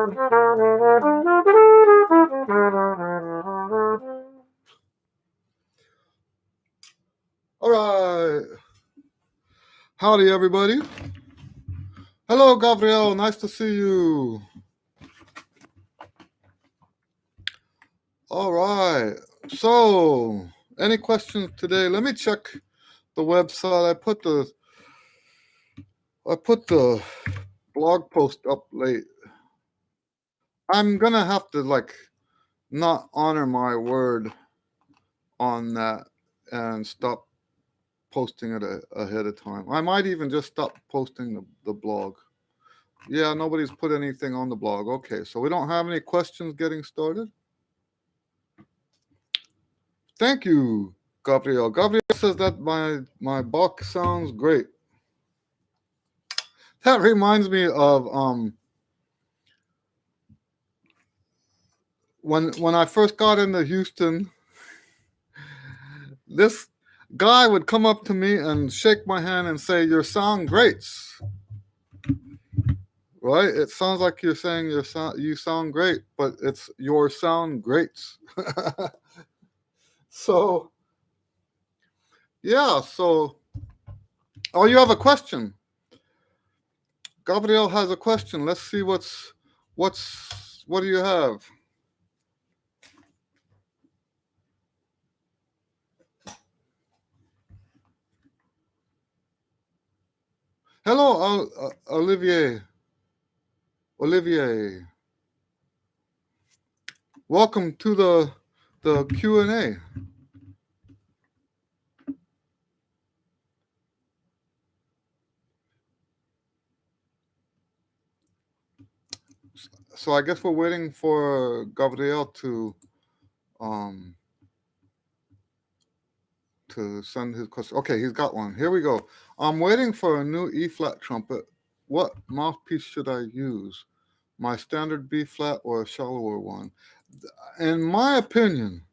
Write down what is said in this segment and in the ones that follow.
All right. Howdy, everybody. Hello, Gabriel. Nice to see you. All right. So, any questions today? Let me check the website. I put the blog post up late. I'm gonna have to not honor my word on that and stop posting it ahead of time. I might even just stop posting the blog. Yeah, nobody's put anything on the blog. Okay, so we don't have any questions getting started. Thank you, Gabriel. Gabriel says that my box sounds great. That reminds me of when I first got into Houston, this guy would come up to me and shake my hand and say, "Your sound greats." Right? It sounds like you're saying you sound great, but it's your sound greats. So yeah, oh, you have a question. Gabriel has a question. Let's see what do you have? Hello, Olivier. Welcome to the Q&A. So I guess we're waiting for Gabriel to send his question. Okay, he's got one. Here we go. I'm waiting for a new E-flat trumpet. What mouthpiece should I use? My standard B-flat or a shallower one? In my opinion,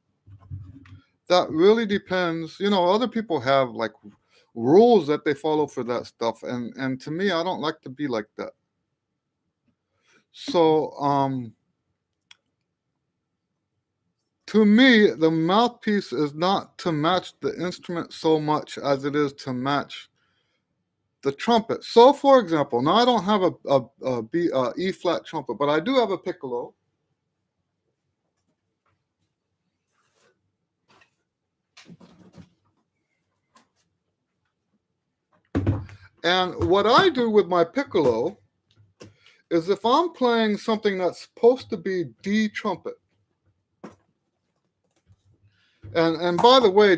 that really depends. Other people have rules that they follow for that stuff, and to me, I don't like to be like that. So to me, the mouthpiece is not to match the instrument so much as it is to match the trumpet. So, for example, now I don't have a E-flat trumpet, but I do have a piccolo. And what I do with my piccolo is if I'm playing something that's supposed to be D trumpet, and by the way,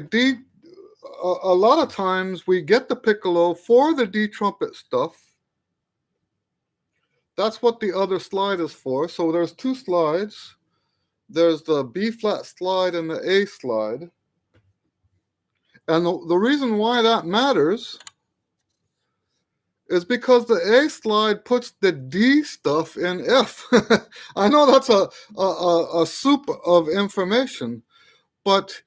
a lot of times we get the piccolo for the D trumpet stuff. That's what the other slide is for. So there's two slides. There's the B-flat slide and the A slide. And the reason why that matters is because the A slide puts the D stuff in F. I know that's a soup of information, but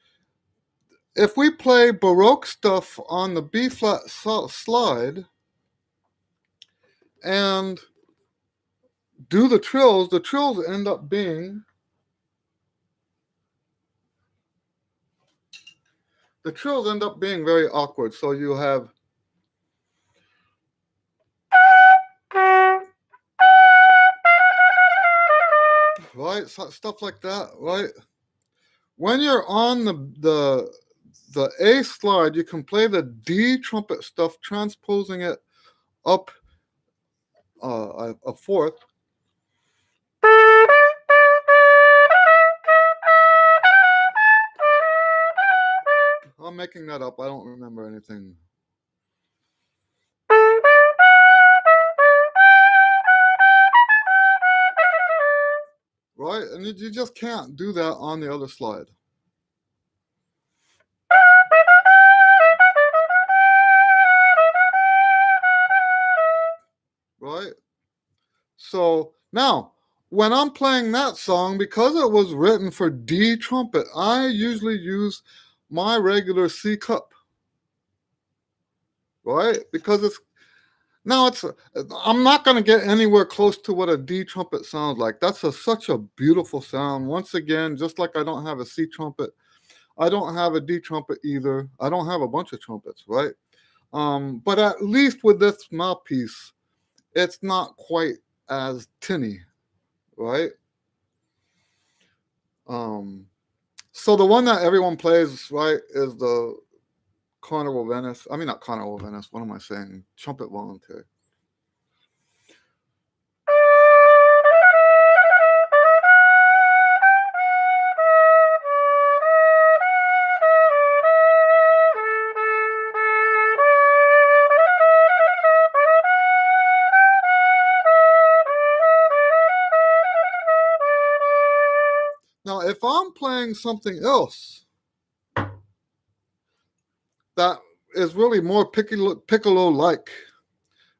if we play Baroque stuff on the B-flat slide and do the trills end up being very awkward. So you have right stuff like that, right? When you're on the A slide, you can play the D trumpet stuff, transposing it up a fourth. I'm making that up. I don't remember anything. Right? And you just can't do that on the other slide. Right? So now, when I'm playing that song, because it was written for D trumpet, I usually use my regular C cup. Right? Because Now I'm not going to get anywhere close to what a D trumpet sounds like. That's such a beautiful sound. Once again, just like I don't have a C trumpet, I don't have a D trumpet either. I don't have a bunch of trumpets, right? But at least with this mouthpiece, it's not quite as tinny, right? So the one that everyone plays, right, is the Carnival Venice. I mean, not Carnival Venice. What am I saying? Trumpet Voluntary. Now, if I'm playing something else that is really more piccolo-like,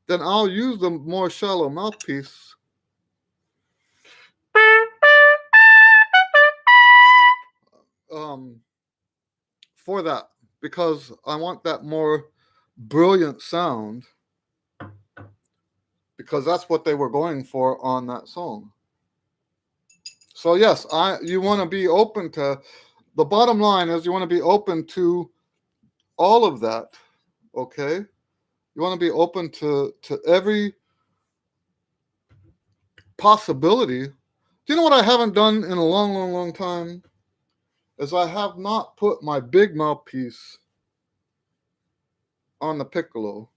then I'll use the more shallow mouthpiece for that, because I want that more brilliant sound, because that's what they were going for on that song. So yes, you want to be open to, the bottom line is you want to be open to all of that, okay? You want to be open to every possibility. Do you know what I haven't done in a long time? Is I have not put my big mouthpiece on the piccolo.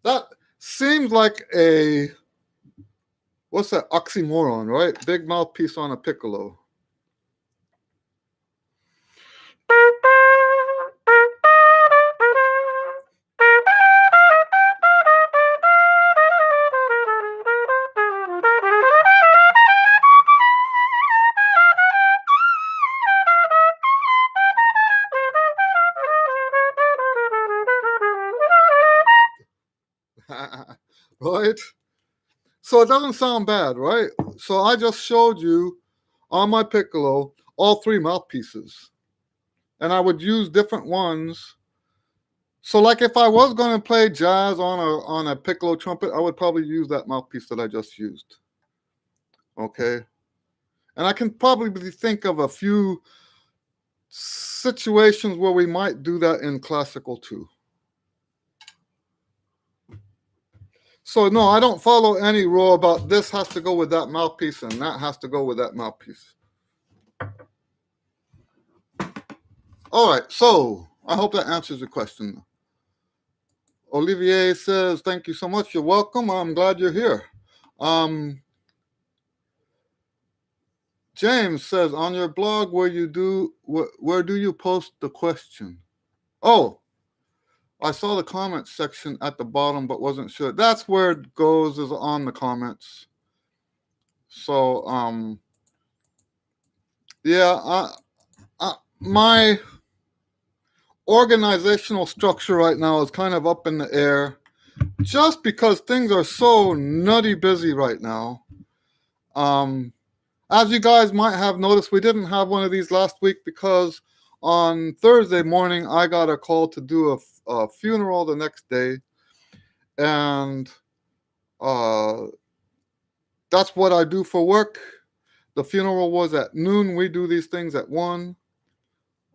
That seems like a, what's that, oxymoron, right? Big mouthpiece on a piccolo. Right? So it doesn't sound bad, right? So I just showed you on my piccolo all three mouthpieces. And I would use different ones. So like if I was going to play jazz on a piccolo trumpet, I would probably use that mouthpiece that I just used. Okay? And I can probably think of a few situations where we might do that in classical too. So no, I don't follow any rule about this has to go with that mouthpiece and that has to go with that mouthpiece. All right, so I hope that answers your question. Olivier says, thank you so much. You're welcome. I'm glad you're here. James says, on your blog, where do you post the question? Oh, I saw the comments section at the bottom, but wasn't sure. That's where it goes, is on the comments. So, yeah, my organizational structure right now is kind of up in the air, just because things are so nutty busy right now. As you guys might have noticed, we didn't have one of these last week because on Thursday morning, I got a call to do a funeral the next day. And that's what I do for work. The funeral was at noon. We do these things at 1.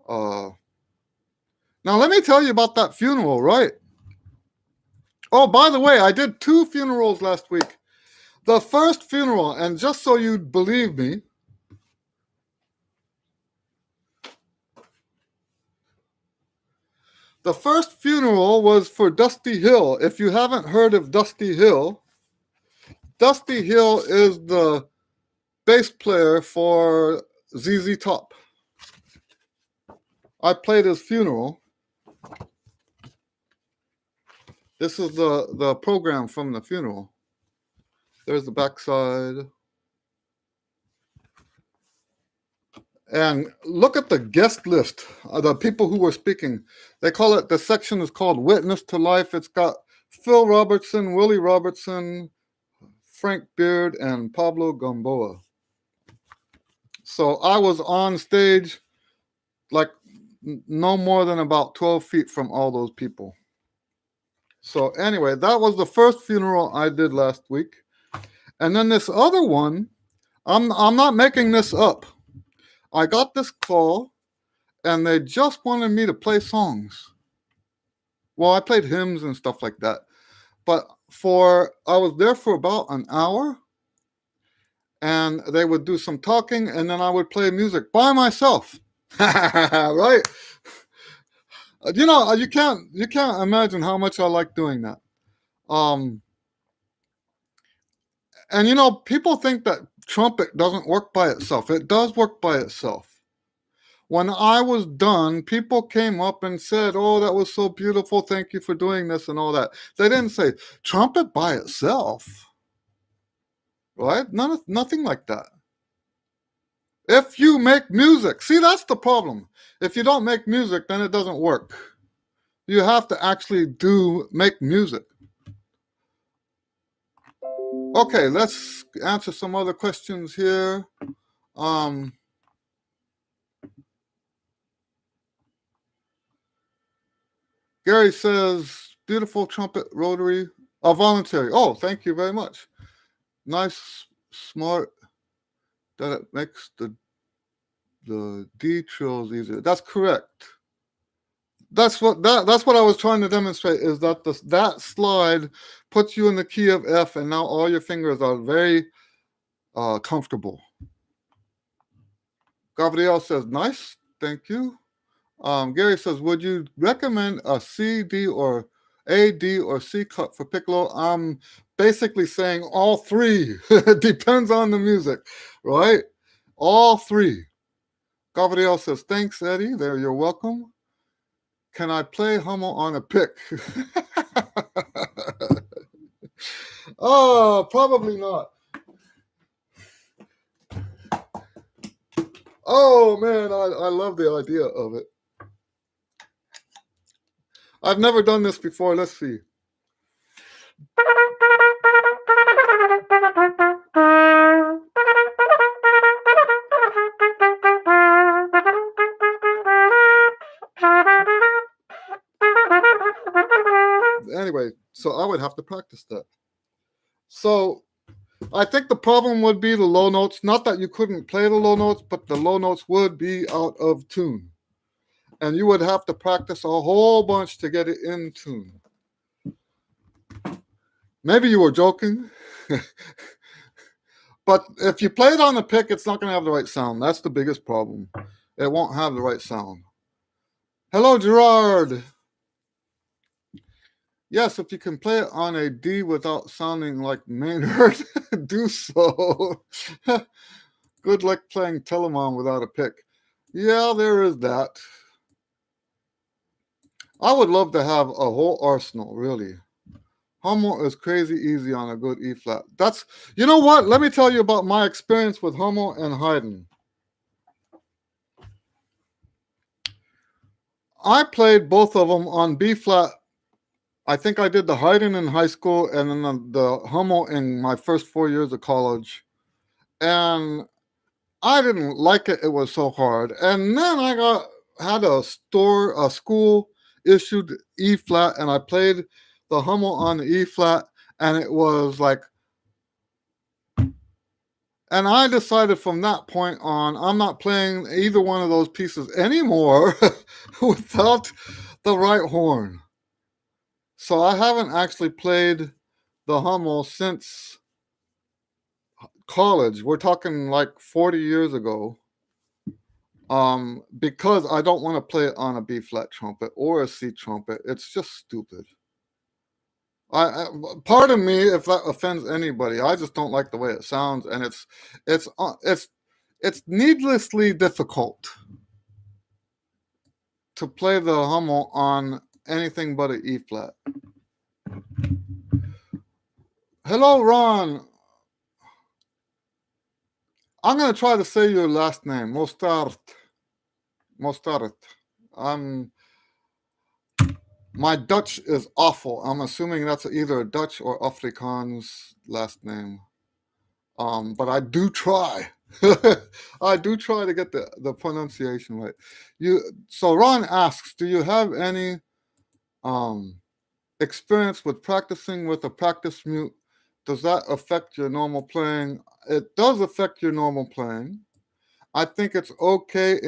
Now, let me tell you about that funeral, right? Oh, by the way, I did 2 funerals last week. The first funeral, and just so you'd believe me, the first funeral was for Dusty Hill. If you haven't heard of Dusty Hill is the bass player for ZZ Top. I played his funeral. This is the program from the funeral. There's the backside. And look at the guest list, the people who were speaking. They call it, the section is called Witness to Life. It's got Phil Robertson, Willie Robertson, Frank Beard, and Pablo Gamboa. So I was on stage like no more than about 12 feet from all those people. So anyway, that was the first funeral I did last week. And then this other one, I'm not making this up. I got this call and they just wanted me to play songs. Well, I played hymns and stuff like that. But I was there for about an hour and they would do some talking and then I would play music by myself. Right? You can't imagine how much I like doing that. And people think that trumpet doesn't work by itself. It does work by itself. When I was done, people came up and said, "Oh, that was so beautiful. Thank you for doing this," and all that. They didn't say trumpet by itself, right? Nothing like that. If you make music, see, that's the problem. If you don't make music, then it doesn't work. You have to actually make music. Okay, let's answer some other questions here. Gary says, beautiful trumpet rotary, voluntary. Oh, thank you very much. Nice, smart, that it makes the D trills easier. That's correct. That's what I was trying to demonstrate, is that that slide puts you in the key of F, and now all your fingers are very comfortable. Gabriel says, nice, thank you. Gary says, would you recommend a C, D, or A, D, or C cut for piccolo? I'm basically saying all three. It depends on the music, right? All three. Gabriel says, thanks, Eddie. There, you're welcome. Can I play Hummel on a pick? Oh, probably not. Oh, man, I love the idea of it. I've never done this before. Let's see. Anyway, so I would have to practice that. So I think the problem would be the low notes. Not that you couldn't play the low notes, but the low notes would be out of tune. And you would have to practice a whole bunch to get it in tune. Maybe you were joking. But if you play it on the pick, it's not going to have the right sound. That's the biggest problem. It won't have the right sound. Hello, Gerard. Yes, if you can play it on a D without sounding like Maynard, do so. Good luck playing Telemann without a pick. Yeah, there is that. I would love to have a whole arsenal, really. Hummel is crazy easy on a good E flat. You know what? Let me tell you about my experience with Hummel and Haydn. I played both of them on B flat. I think I did the Haydn in high school and then the Hummel in my first 4 years of college. And I didn't like it. It was so hard. And then I had a school issued E flat, and I played the Hummel on the E flat, and it was like, and I decided from that point on, I'm not playing either one of those pieces anymore without the right horn. So I haven't actually played the Hummel since college. We're talking like 40 years ago. Because I don't want to play it on a B flat trumpet or a C trumpet. It's just stupid. Pardon me if that offends anybody. I just don't like the way it sounds, and it's needlessly difficult to play the Hummel on anything but an E flat. Hello, Ron. I'm going to try to say your last name, Mostart. My Dutch is awful. I'm assuming that's either a Dutch or Afrikaans last name. But I do try. I do try to get the pronunciation right. So Ron asks, do you have any experience with practicing with a practice mute, does that affect your normal playing? It does affect your normal playing. I think it's okay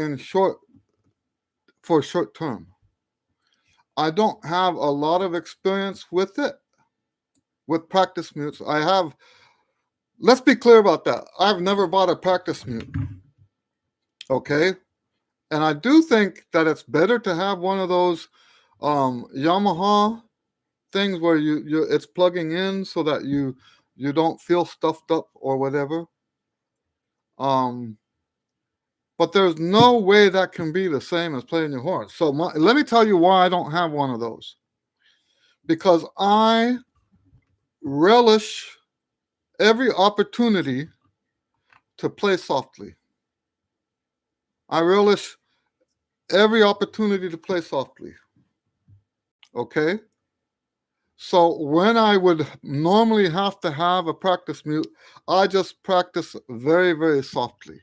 for short term. I don't have a lot of experience with it, with practice mutes. Let's be clear about that. I've never bought a practice mute. Okay? And I do think that it's better to have one of those Yamaha things where it's plugging in so that you don't feel stuffed up or whatever. But there's no way that can be the same as playing your horn. So let me tell you why I don't have one of those. Because I relish every opportunity to play softly. I relish every opportunity to play softly. Okay? So when I would normally have to have a practice mute, I just practice very, very softly.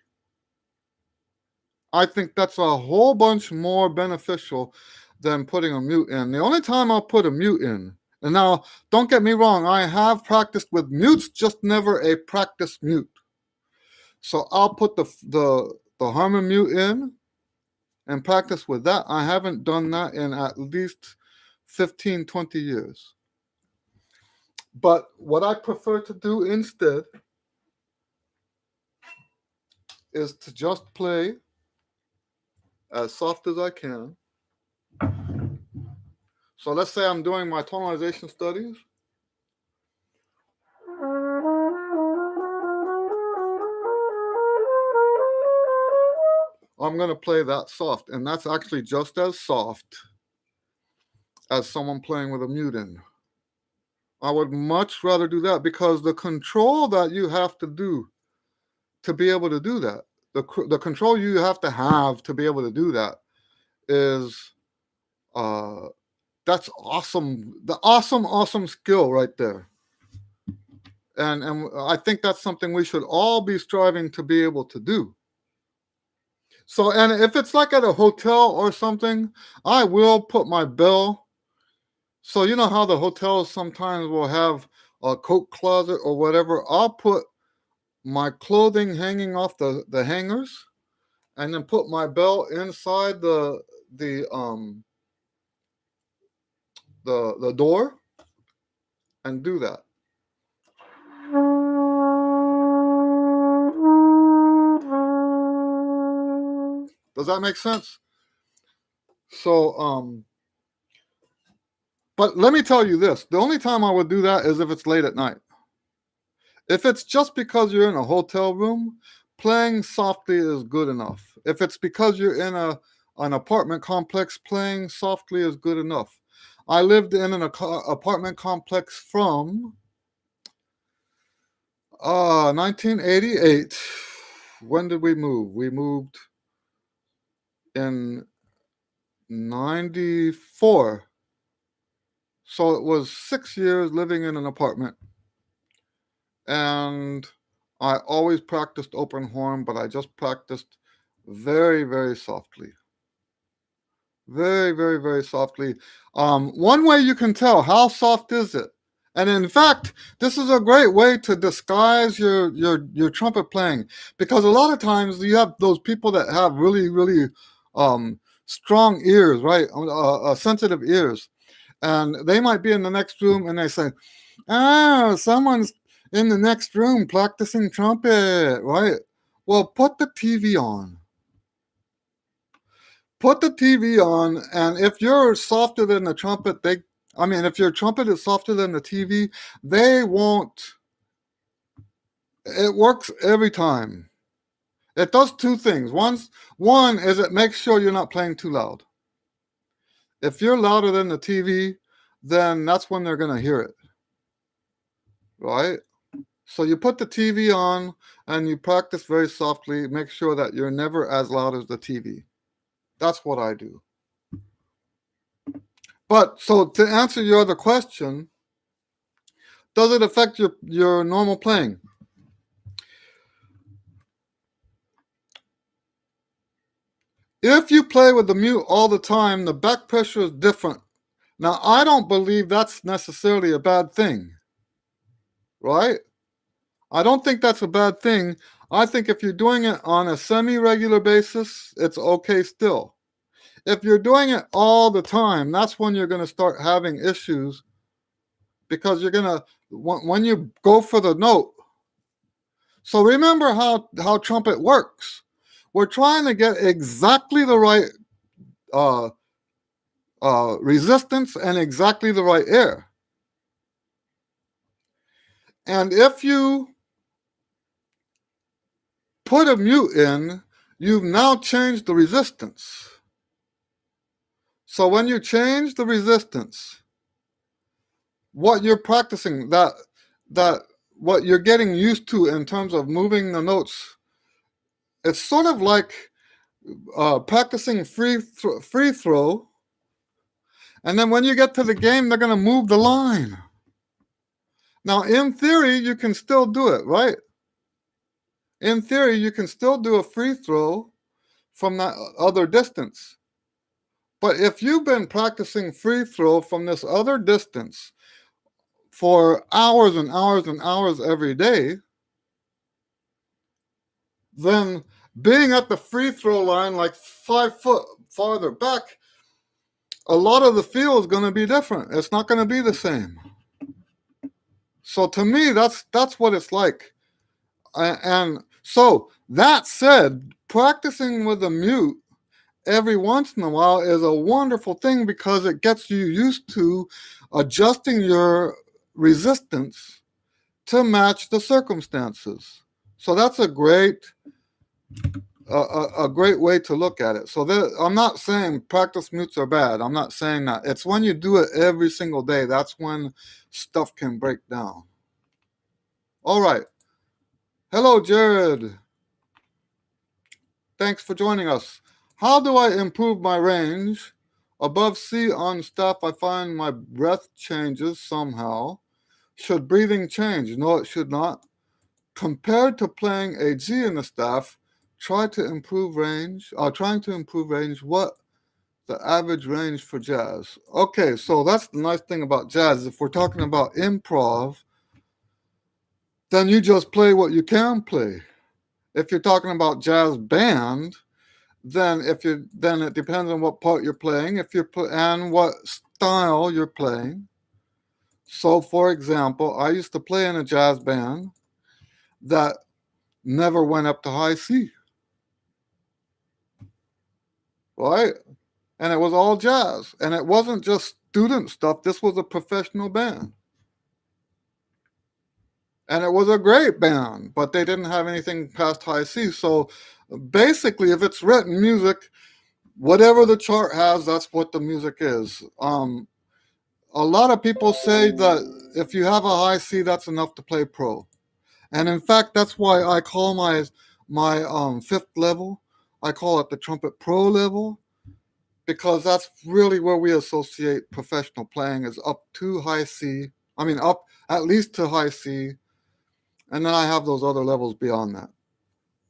I think that's a whole bunch more beneficial than putting a mute in. The only time I'll put a mute in, and now don't get me wrong, I have practiced with mutes, just never a practice mute. So I'll put the Harmon mute in and practice with that. I haven't done that in at least 15, 20 years. But what I prefer to do instead is to just play as soft as I can. So let's say I'm doing my tonalization studies. I'm going to play that soft, and that's actually just as soft as someone playing with a mute in. I would much rather do that because the control that you have to do to be able to do that, the control you have to be able to do that is that's awesome. The awesome skill right there. And I think that's something we should all be striving to be able to do. So, and if it's like at a hotel or something, I will put my bell. So you know how the hotels sometimes will have a coat closet or whatever. I'll put my clothing hanging off the hangers, and then put my bell inside the door, and do that. Does that make sense? So but let me tell you this, the only time I would do that is if it's late at night. If it's just because you're in a hotel room, playing softly is good enough. If it's because you're in an apartment complex, playing softly is good enough. I lived in an apartment complex from 1988. When did we move? We moved in 94. So it was 6 years living in an apartment. And I always practiced open horn, but I just practiced very, very softly. Very, very, very softly. One way you can tell how soft is it, and in fact, this is a great way to disguise your trumpet playing, because a lot of times you have those people that have really, really strong ears, right? Sensitive ears, and they might be in the next room and they say, "Ah, someone's in the next room practicing trumpet," right? Well, put the TV on. Put the TV on, and if you're softer than the trumpet, if your trumpet is softer than the TV, they won't. It works every time. It does two things. One is it makes sure you're not playing too loud. If you're louder than the TV, then that's when they're going to hear it. Right? So you put the TV on and you practice very softly. Make sure that you're never as loud as the TV. That's what I do. But so to answer your other question, does it affect your normal playing? If you play with the mute all the time, the back pressure is different Now, I don't believe that's necessarily a bad thing, right? I don't think that's a bad thing. I think if you're doing it on a semi-regular basis, it's okay still. If you're doing it all the time, that's when you're going to start having issues, because you're going to, when you go for the note. So remember how trumpet works. We're trying to get exactly the right uh, resistance and exactly the right air. And if you put a mute in, you've now changed the resistance. So when you change the resistance, what you're practicing, that what you're getting used to in terms of moving the notes, it's sort of like practicing free throw, and then when you get to the game, they're going to move the line. Now, in theory, you can still do it, right? In theory, you can still do a free throw from that other distance. But if you've been practicing free throw from this other distance for hours and hours and hours every day, then being at the free throw line like 5 foot farther back, a lot of the feel is going to be different. It's not going to be the same. So to me, that's what it's like. And so that said, practicing with a mute every once in a while is a wonderful thing, because it gets you used to adjusting your resistance to match the circumstances. So that's a great way to look at it. So I'm not saying practice mutes are bad. I'm not saying that. It's when you do it every single day, that's when stuff can break down. All right. Hello, Jared. Thanks for joining us. How do I improve my range? Above C on staff, I find my breath changes somehow. Should breathing change? No, it should not. Compared to playing a G in the staff, trying to improve range. What the average range for jazz? Okay, so that's the nice thing about jazz. If we're talking about improv, then you just play what you can play. If you're talking about jazz band, then it depends on what part you're playing, and what style you're playing. So, for example, I used to play in a jazz band that never went up to high C, right? And it was all jazz, and it wasn't just student stuff. This was a professional band, and it was a great band, but they didn't have anything past high C. So, basically, if it's written music, whatever the chart has, that's what the music is. A lot of people say that if you have a high C, that's enough to play pro. And in fact, that's why I call my fifth level, I call it the trumpet pro level, because that's really where we associate professional playing, is up to high C. I mean, up at least to high C. And then I have those other levels beyond that.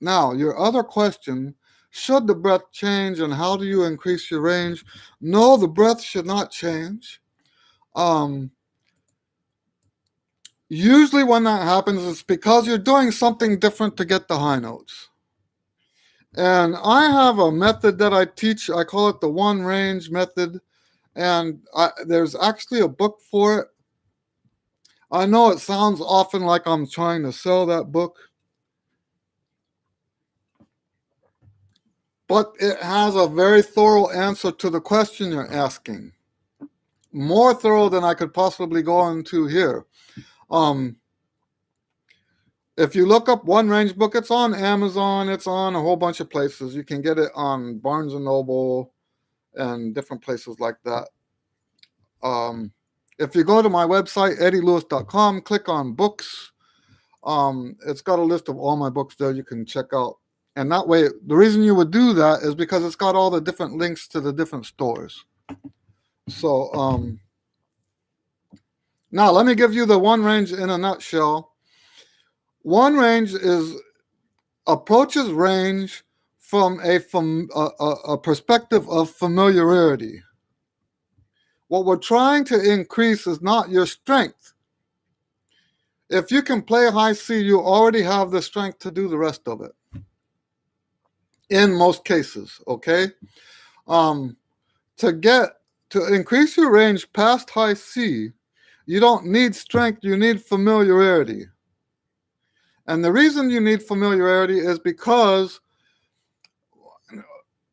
Now, your other question, should the breath change and how do you increase your range? No, the breath should not change. Usually when that happens, it's because you're doing something different to get the high notes. And I have a method that I teach. I call it the one range method. And there's actually a book for it. I know it sounds often like I'm trying to sell that book, but it has a very thorough answer to the question you're asking. More thorough than I could possibly go into here. If you look up One Range book, it's on Amazon. It's on a whole bunch of places. You can get it on Barnes & Noble and different places like that. If you go to my website, eddielewis.com, click on books. It's got a list of all my books there you can check out. And that way, the reason you would do that is because it's got all the different links to the different stores. So now let me give you the One Range in a nutshell. One Range approaches range from a perspective of familiarity. What we're trying to increase is not your strength. If you can play high C, you already have the strength to do the rest of it. In most cases, okay? To increase your range past high C, you don't need strength, you need familiarity. And the reason you need familiarity is because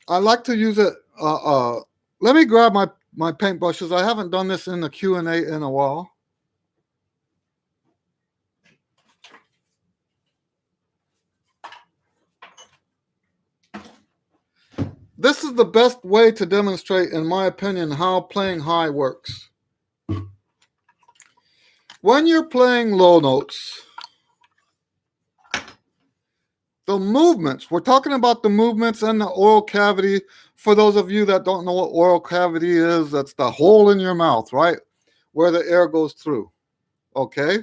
I like to use it. Let me grab my paintbrushes. I haven't done this in the Q&A in a while. This is the best way to demonstrate, in my opinion, how playing high works. When you're playing low notes, the movements, we're talking about the movements in the oral cavity. For those of you that don't know what oral cavity is, that's the hole in your mouth, right? Where the air goes through, okay?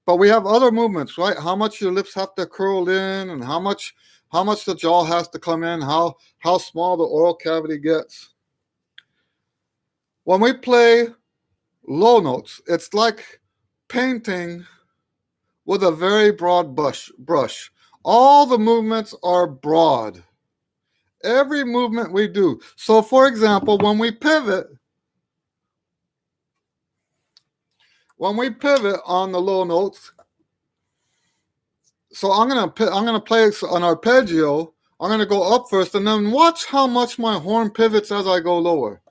But we have other movements, right? How much your lips have to curl in and how much the jaw has to come in, how small the oral cavity gets. When we play low notes, it's like painting with a very broad brush. All the movements are broad. Every movement we do. So for example, when we pivot on the low notes, so I'm gonna play an arpeggio. I'm gonna go up first and then watch how much my horn pivots as I go lower.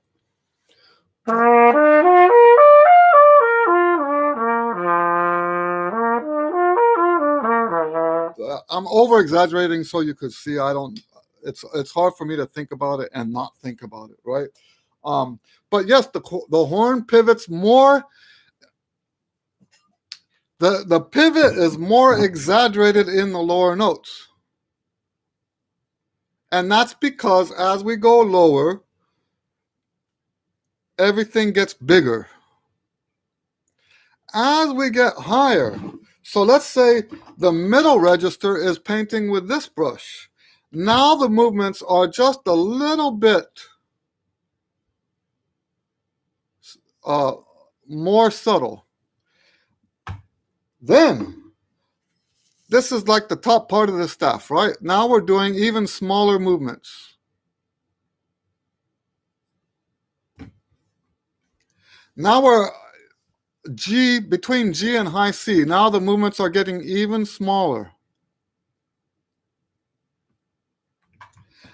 I'm over exaggerating so you could see. It's hard for me to think about it and not think about it, right? But yes, the horn pivots more. The pivot is more exaggerated in the lower notes. And that's because as we go lower, everything gets bigger. As we get higher, so let's say the middle register is painting with this brush. Now the movements are just a little bit more subtle. Then, this is like the top part of the staff, right? Now we're doing even smaller movements. Now we're between G and high C. Now the movements are getting even smaller.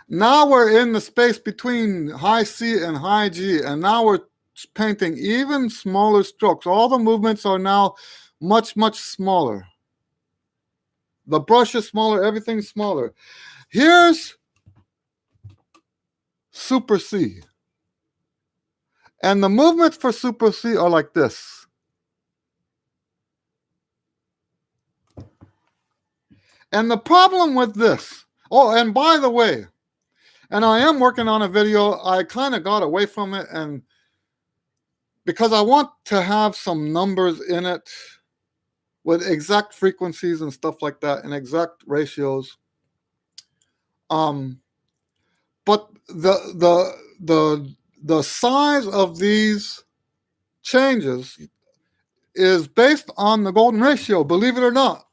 Now we're in the space between high C and high G, and now we're painting even smaller strokes. All the movements are now much, much smaller. The brush is smaller, everything's smaller. Here's super C. And the movements for super C are like this. And the problem with this, oh, and by the way, and I am working on a video, I kind of got away from it, and because I want to have some numbers in it with exact frequencies and stuff like that and exact ratios. But the size of these changes is based on the golden ratio, believe it or not.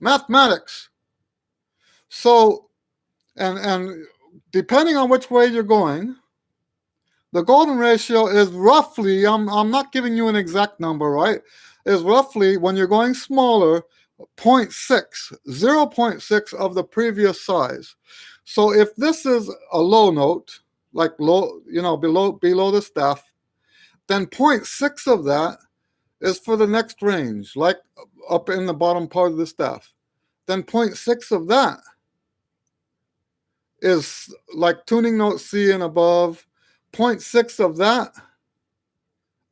Mathematics. So, and depending on which way you're going, the golden ratio is roughly, I'm not giving you an exact number, right? Is roughly, when you're going smaller, 0.6 of the previous size. So if this is a low note, like low, below the staff, then 0.6 of that is for the next range, like up in the bottom part of the staff. Then 0.6 of that is like tuning note C and above. 0.6 of that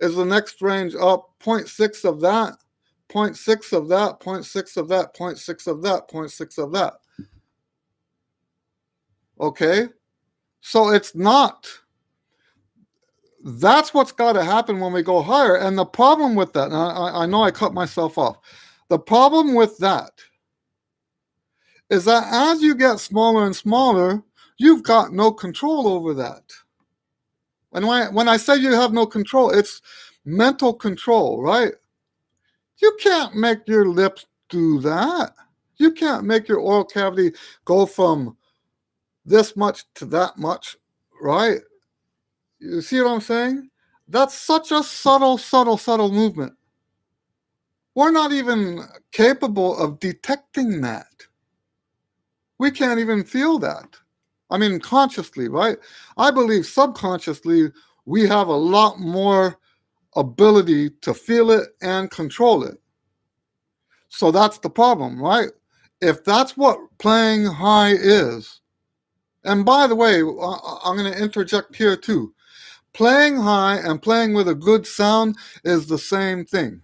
is the next range up. 0.6 of that, 0.6 of that, 0.6 of that, 0.6 of that, 0.6 of that. Okay? So it's not. That's what's got to happen when we go higher. And the problem with that, and I know I cut myself off. The problem with that is that as you get smaller and smaller, you've got no control over that. And when I say you have no control, it's mental control, right? You can't make your lips do that. You can't make your oral cavity go from this much to that much, right? You see what I'm saying? That's such a subtle movement. We're not even capable of detecting that. We can't even feel that. I mean, consciously, right? I believe subconsciously we have a lot more ability to feel it and control it. So that's the problem, right? If that's what playing high is, and by the way, I'm going to interject here too. Playing high and playing with a good sound is the same thing.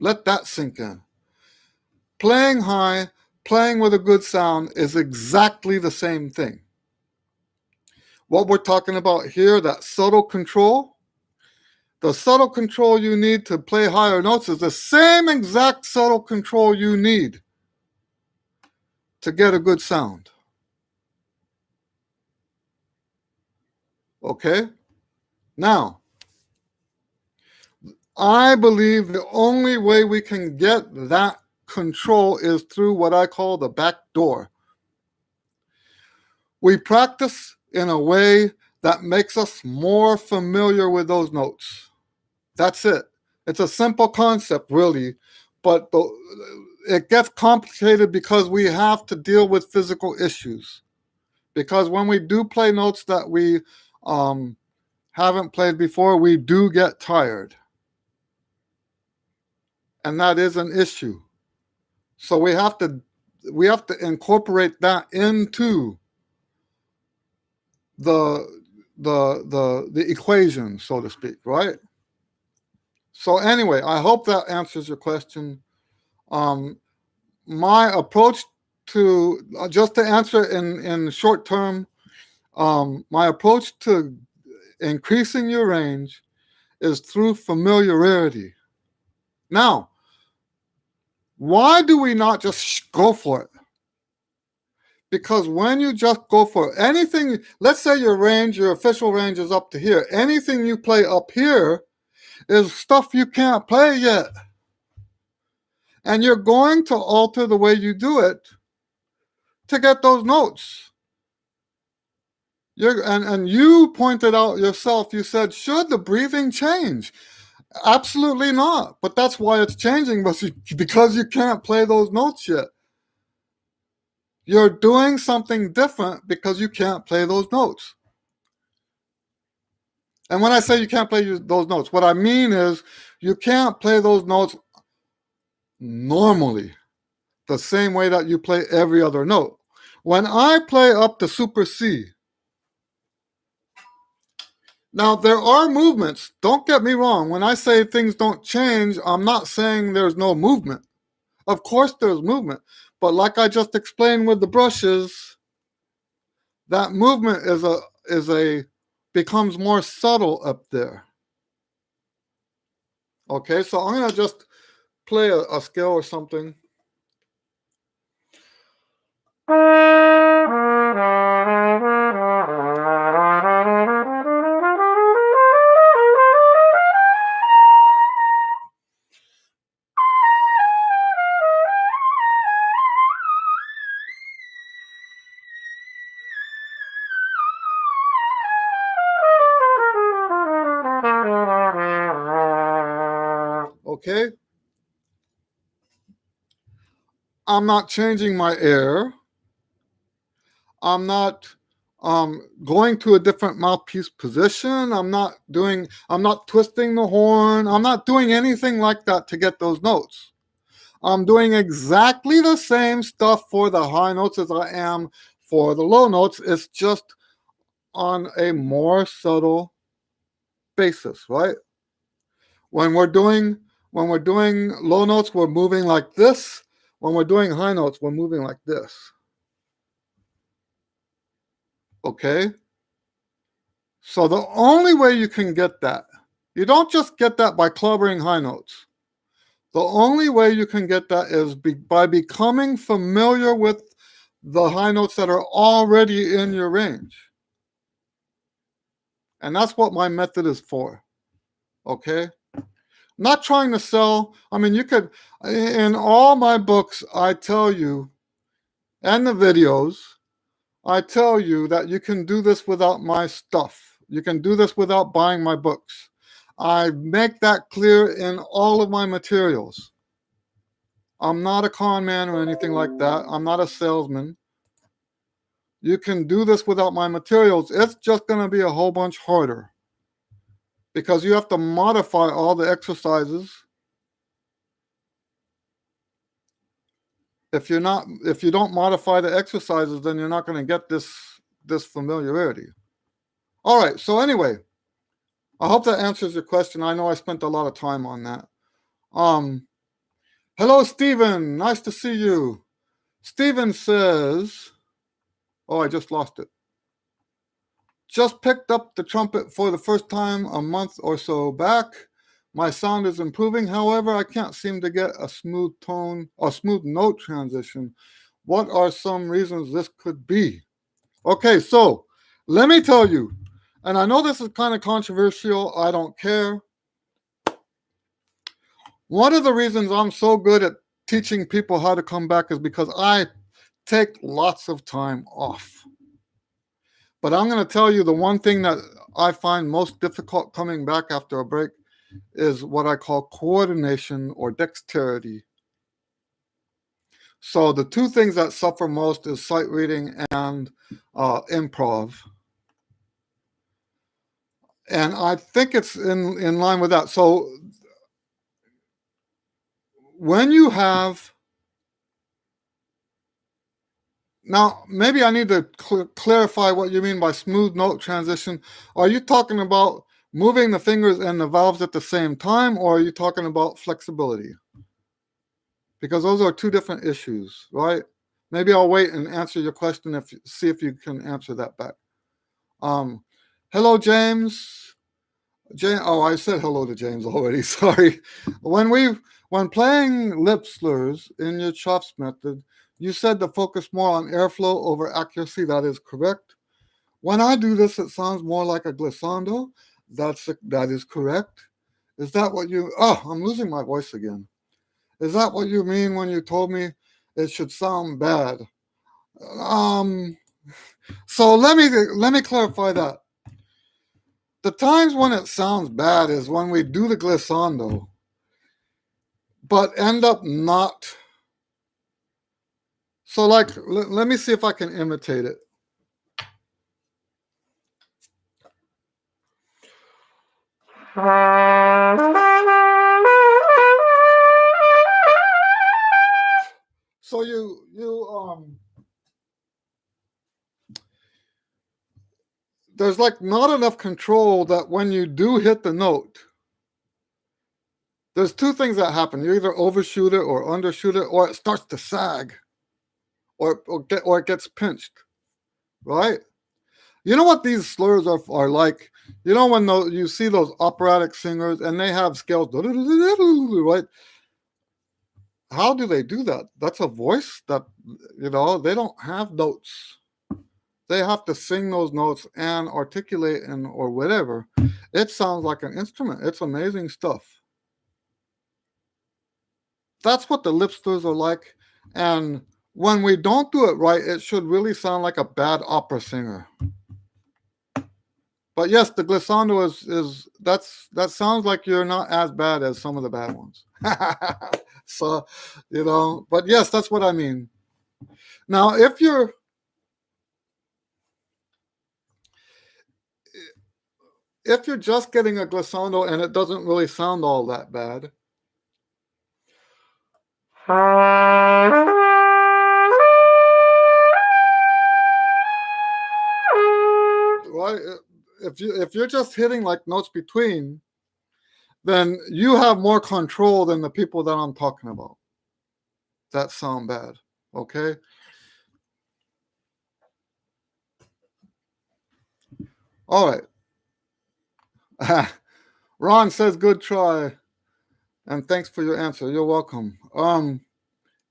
Let that sink in. Playing high, playing with a good sound is exactly the same thing. What we're talking about here, that subtle control, the subtle control you need to play higher notes is the same exact subtle control you need to get a good sound. Okay? Now, I believe the only way we can get that control is through what I call the back door. We practice in a way that makes us more familiar with those notes. That's it. It's a simple concept, really, but it gets complicated because we have to deal with physical issues. Because when we do play notes that we haven't played before, we do get tired. And that is an issue. So we have to incorporate that into the equation, so to speak, right? So anyway, I hope that answers your question. My approach to just to answer in short term, my approach to increasing your range is through familiarity. Now, why do we not just go for it? Because when you just go for anything, let's say your range, your official range is up to here. Anything you play up here is stuff you can't play yet. And you're going to alter the way you do it to get those notes. And you pointed out yourself, you said, should the breathing change? Absolutely not. But that's why it's changing, because you can't play those notes yet. You're doing something different because you can't play those notes. And when I say you can't play those notes, what I mean is you can't play those notes normally, the same way that you play every other note. When I play up the super C, now there are movements. Don't get me wrong. When I say things don't change, I'm not saying there's no movement. Of course there's movement. But like I just explained with the brushes, that movement becomes more subtle up there. Okay, so I'm gonna just play a scale or something. Okay, I'm not changing my air. I'm not going to a different mouthpiece position. I'm not twisting the horn. I'm not doing anything like that to get those notes. I'm doing exactly the same stuff for the high notes as I am for the low notes. It's just on a more subtle basis, right? When we're doing low notes, we're moving like this. When we're doing high notes, we're moving like this. Okay? So the only way you can get that, you don't just get that by clobbering high notes. The only way you can get that is by becoming familiar with the high notes that are already in your range. And that's what my method is for. Okay? Not trying to sell. I mean, you could, in all my books, I tell you, and the videos, I tell you that you can do this without my stuff. You can do this without buying my books. I make that clear in all of my materials. I'm not a con man or anything like that. I'm not a salesman. You can do this without my materials. It's just going to be a whole bunch harder because you have to modify all the exercises. If you don't modify the exercises, then you're not going to get this familiarity. All right. So anyway, I hope that answers your question. I know I spent a lot of time on that. Hello, Stephen. Nice to see you. Stephen says, oh, I just lost it. Just picked up the trumpet for the first time a month or so back. My sound is improving. However, I can't seem to get a smooth tone or smooth note transition. What are some reasons this could be? Okay, so let me tell you, and I know this is kind of controversial. I don't care. One of the reasons I'm so good at teaching people how to come back is because I take lots of time off. But I'm going to tell you the one thing that I find most difficult coming back after a break is what I call coordination or dexterity. So the two things that suffer most is sight reading and improv. And I think it's in line with that. So when you have, now maybe I need to clarify what you mean by smooth note transition. Are you talking about moving the fingers and the valves at the same time, or are you talking about flexibility? Because those are two different issues, right? Maybe I'll wait and answer your question see if you can answer that back. Hello, James. Oh, I said hello to James already. Sorry. When playing lip slurs in your chops method, you said to focus more on airflow over accuracy. That is correct. When I do this, it sounds more like a glissando. That is correct. Is that what you? Oh, I'm losing my voice again. Is that what you mean when you told me it should sound bad? So let me clarify that. The times when it sounds bad is when we do the glissando, but end up not. So like, let me see if I can imitate it. So there's like not enough control that when you do hit the note, there's two things that happen. You either overshoot it or undershoot it, or it starts to sag, or it gets pinched, right? You know what these slurs are like? You know when you see those operatic singers and they have scales, right? How do they do that? That's a voice that, they don't have notes. They have to sing those notes and articulate or whatever. It sounds like an instrument. It's amazing stuff. That's what the lip slurs are like. And when we don't do it right, it should really sound like a bad opera singer. But yes, the glissando that sounds like you're not as bad as some of the bad ones. So, but yes, that's what I mean. Now, if you're just getting a glissando and it doesn't really sound all that bad, right? If you're just hitting like notes between, then you have more control than the people that I'm talking about that sound bad. Okay. All right. Ron says, good try. And thanks for your answer. You're welcome.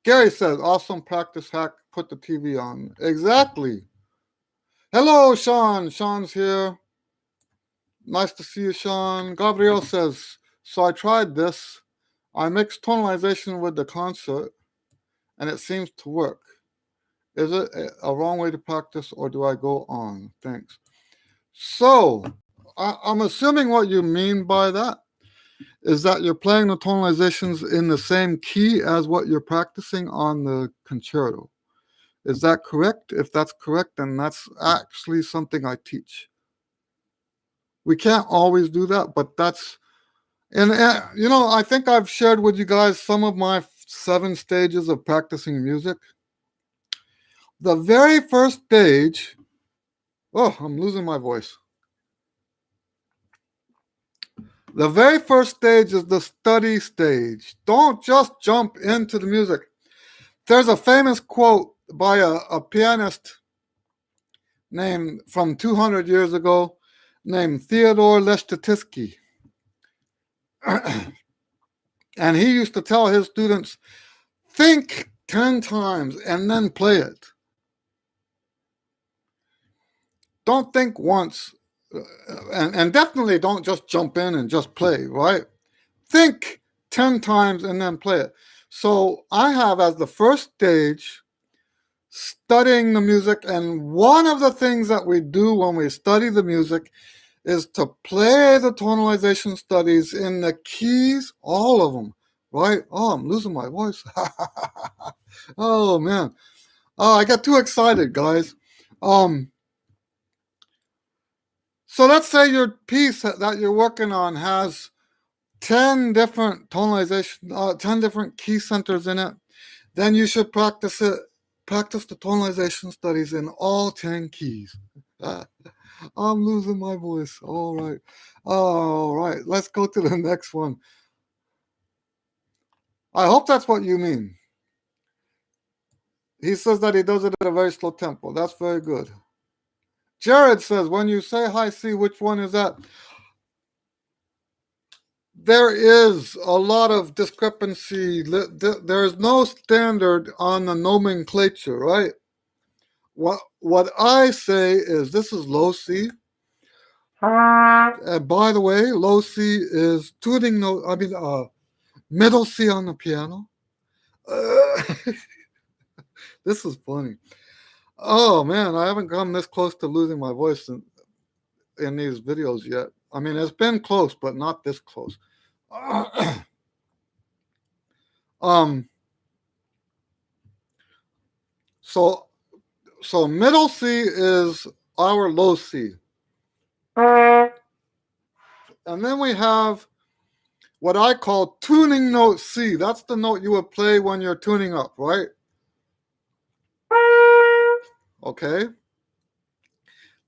Gary says, awesome practice hack. Put the TV on. Exactly. Hello, Sean. Sean's here. Nice to see you, Sean. Gabriel says, so I tried this. I mixed tonalization with the concert, and it seems to work. Is it a wrong way to practice, or do I go on? Thanks. So, I'm assuming what you mean by that is that you're playing the tonalizations in the same key as what you're practicing on the concerto. Is that correct? If that's correct, then that's actually something I teach. We can't always do that, but that's, and I think I've shared with you guys some of my 7 stages of practicing music. The very first stage, oh, I'm losing my voice. The very first stage is the study stage. Don't just jump into the music. There's a famous quote by a pianist named from 200 years ago named Theodore Leschetizky. And he used to tell his students, think 10 times and then play it. Don't think once, and definitely don't just jump in and just play, right? Think 10 times and then play it. So I have as the first stage studying the music, and one of the things that we do when we study the music is to play the tonalization studies in the keys, all of them, right? Oh, I'm losing my voice. Oh, man. Oh, I got too excited, guys. So let's say your piece that you're working on has 10 different tonalization, 10 different key centers in it. Then you should practice the tonalization studies in all 10 keys. I'm losing my voice. All right. Let's go to the next one. I hope that's what you mean. He says that he does it at a very slow tempo. That's very good. Jared says, when you say high C, which one is that? There is a lot of discrepancy. There's no standard on the nomenclature, right? What I say is this is low C. By the way, low C is tuning note. Middle C on the piano. This is funny. Oh man, I haven't come this close to losing my voice in these videos yet. I mean, it's been close, but not this close. So middle C is our low C. And then we have what I call tuning note C. That's the note you would play when you're tuning up, right? Okay.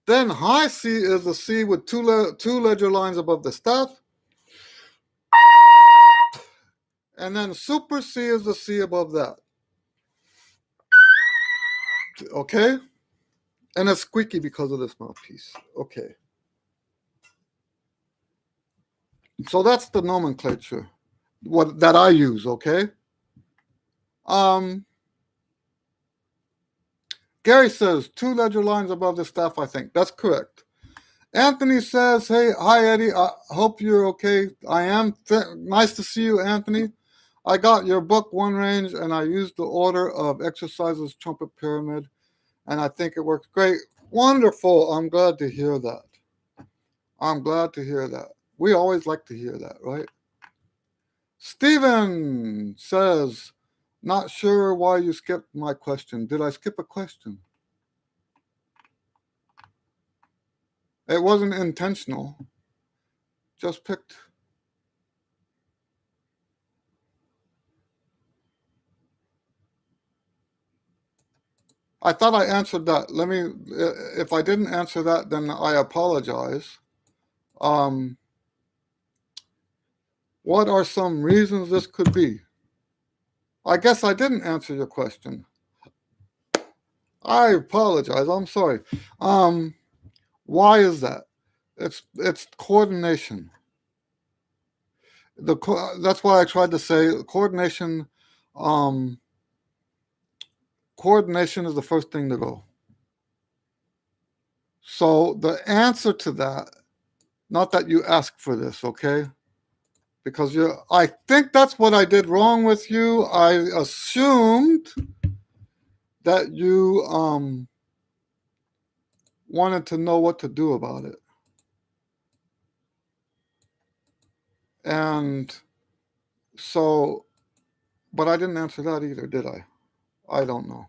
Then high C is the C with two ledger lines above the staff. And then super C is the C above that. Okay? And it's squeaky because of this mouthpiece. Okay. So that's the nomenclature that I use, okay? Gary says 2 ledger lines above the staff, I think. That's correct. Anthony says, hey, hi, Eddie. I hope you're okay. I am. Nice to see you, Anthony. I got your book, One Range, and I used the order of exercises, trumpet pyramid, and I think it works great. Wonderful. I'm glad to hear that. We always like to hear that, right? Stephen says, not sure why you skipped my question. Did I skip a question? It wasn't intentional. Just picked. I thought I answered that. If I didn't answer that, then I apologize. What are some reasons this could be? I guess I didn't answer your question. I apologize. I'm sorry. Why is that? It's coordination. That's why I tried to say coordination. Coordination is the first thing to go. So the answer to that Not that you asked for this, okay? Because I think that's what I did wrong with you. I assumed that you wanted to know what to do about it. And so, but I didn't answer that either, did I? I don't know.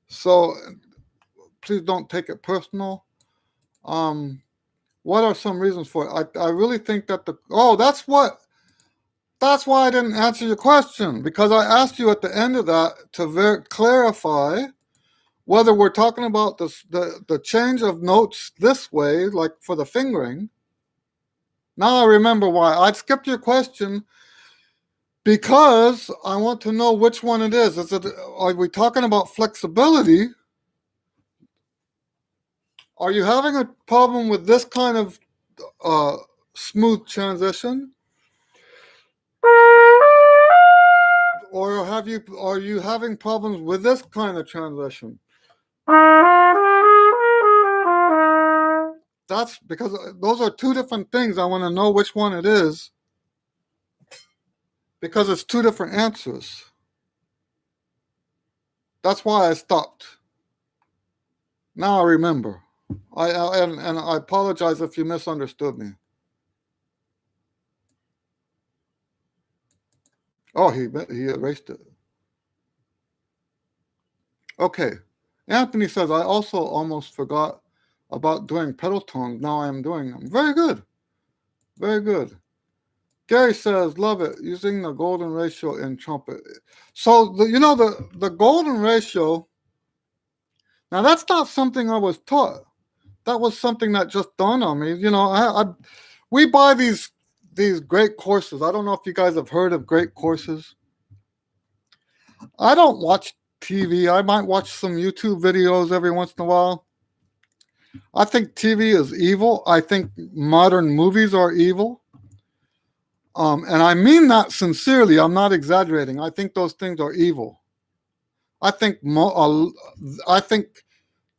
So please don't take it personal. What are some reasons for it? I really think that that's why I didn't answer your question, because I asked you at the end of that to clarify whether we're talking about the change of notes this way, like for the fingering. Now I remember why. I skipped your question because I want to know which one it is. Are we talking about flexibility? Are you having a problem with this kind of smooth transition? Or are you having problems with this kind of transition? That's because those are two different things. I want to know which one it is because it's two different answers. That's why I stopped. Now I remember. And I apologize if you misunderstood me. Oh, he erased it. Okay. Anthony says, I also almost forgot about doing pedal tones. Now I am doing them. Very good. Very good. Gary says, love it, using the golden ratio in trumpet. So, the golden ratio, now that's not something I was taught. That was something that just dawned on me. We buy these great courses. I don't know if you guys have heard of great courses. I don't watch TV. I might watch some YouTube videos every once in a while. I think TV is evil. I think modern movies are evil. And I mean that sincerely. I'm not exaggerating. I think those things are evil. I think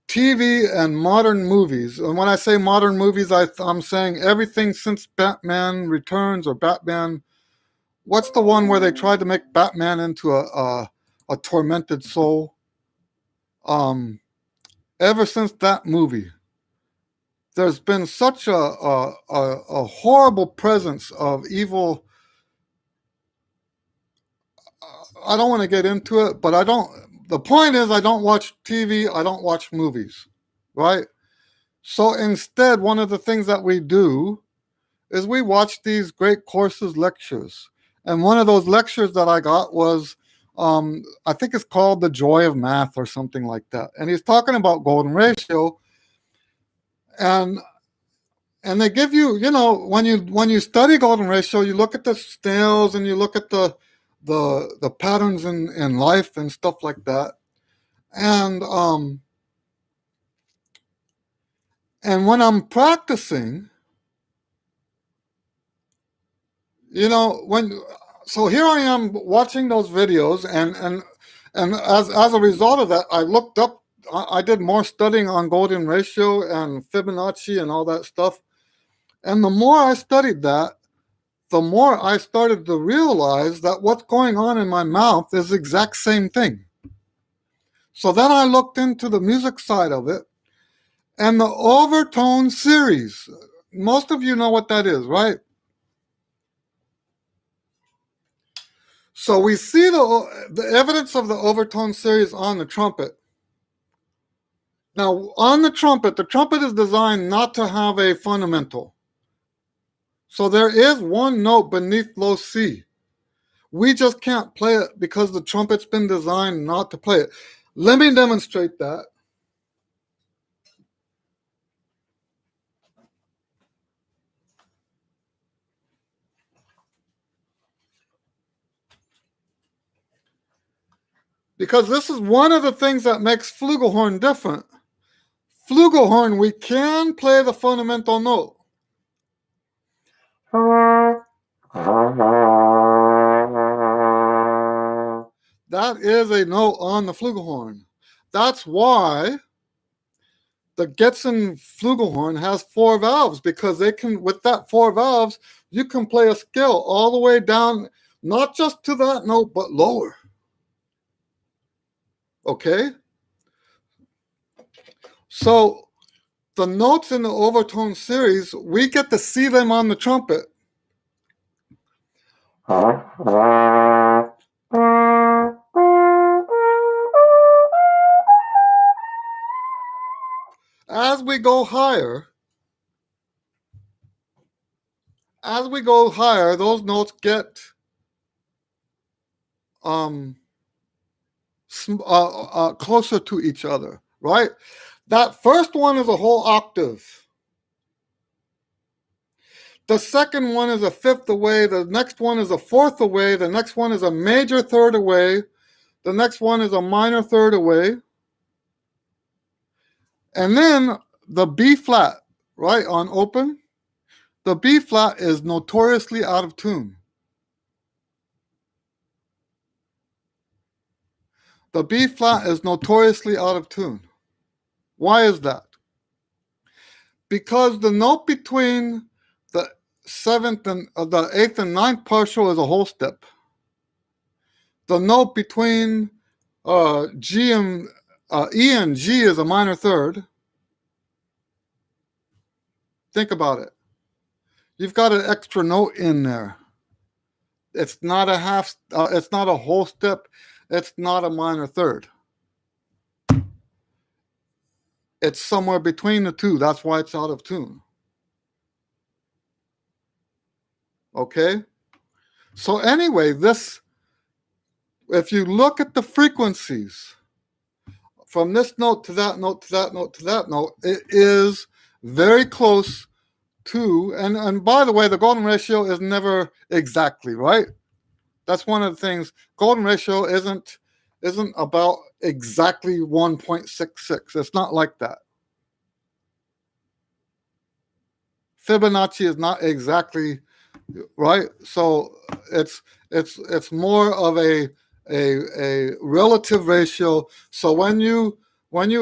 TV and modern movies. And when I say modern movies, I'm saying everything since Batman Returns or Batman. What's the one where they tried to make Batman into a tormented soul? Ever since that movie, there's been such a horrible presence of evil. I don't want to get into it, but the point is I don't watch TV, I don't watch movies, right? So instead, one of the things that we do is we watch these great courses lectures. And one of those lectures that I got was, I think it's called The Joy of Math or something like that. And he's talking about golden ratio. And they give you, when you study golden ratio, you look at the scales and you look at the patterns in life and stuff like that. And when I'm practicing, so here I am watching those videos, and as a result of that, I looked up. I did more studying on golden ratio and Fibonacci and all that stuff. And the more I studied that, the more I started to realize that what's going on in my mouth is the exact same thing. So then I looked into the music side of it, and the overtone series. Most of you know what that is, right? So we see the evidence of the overtone series on the trumpet. Now, on the trumpet is designed not to have a fundamental. So there is one note beneath low C. We just can't play it because the trumpet's been designed not to play it. Let me demonstrate that. Because this is one of the things that makes flugelhorn different. Flugelhorn, we can play the fundamental note. That is a note on the flugelhorn. That's why the Getzen flugelhorn has 4 valves because they can, with that 4 valves, you can play a scale all the way down, not just to that note, but lower. Okay? So the notes in the overtone series, we get to see them on the trumpet. As we go higher, those notes get closer to each other, right? That first one is a whole octave. The second one is a fifth away. The next one is a fourth away. The next one is a major third away. The next one is a minor third away. And then the B flat, right, on open, the B flat is notoriously out of tune. The B flat is notoriously out of tune. Why is that? Because the note between the 7th and the 8th and 9th partial is a whole step. The note between G and E and G is a minor third. Think about it. You've got an extra note in there. It's not a half. It's not a whole step. It's not a minor third. It's somewhere between the two. That's why it's out of tune. Okay? So anyway, this, if you look at the frequencies from this note to that note to that note to that note, it is very close to, and by the way, the golden ratio is never exactly, right? That's one of the things. Golden ratio isn't about exactly 1.66. It's not like that. Fibonacci is not exactly right. So it's more of a relative ratio. So when you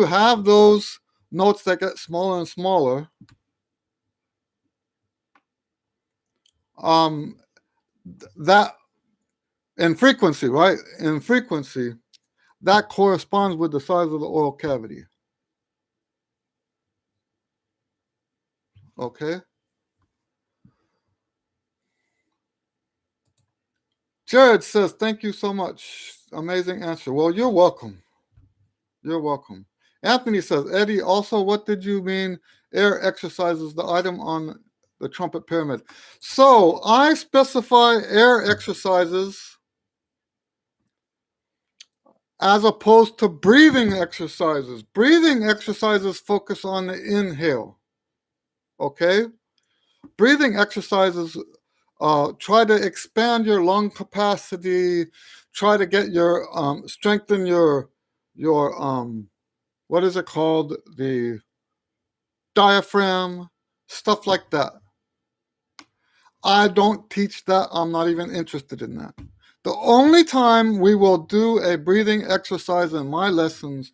have those notes that get smaller and smaller, that in frequency, right? In frequency, that corresponds with the size of the oral cavity. Okay. Jared says, thank you so much. Amazing answer. Well, you're welcome. You're welcome. Anthony says, Eddie, also, what did you mean air exercises, the item on the trumpet pyramid? So I specify air exercises as opposed to breathing exercises. Breathing exercises focus on the inhale. Okay? Breathing exercises try to expand your lung capacity, try to get your strengthen your what is it called, the diaphragm, stuff like that. I don't teach that. I'm not even interested in that. The only time we will do a breathing exercise in my lessons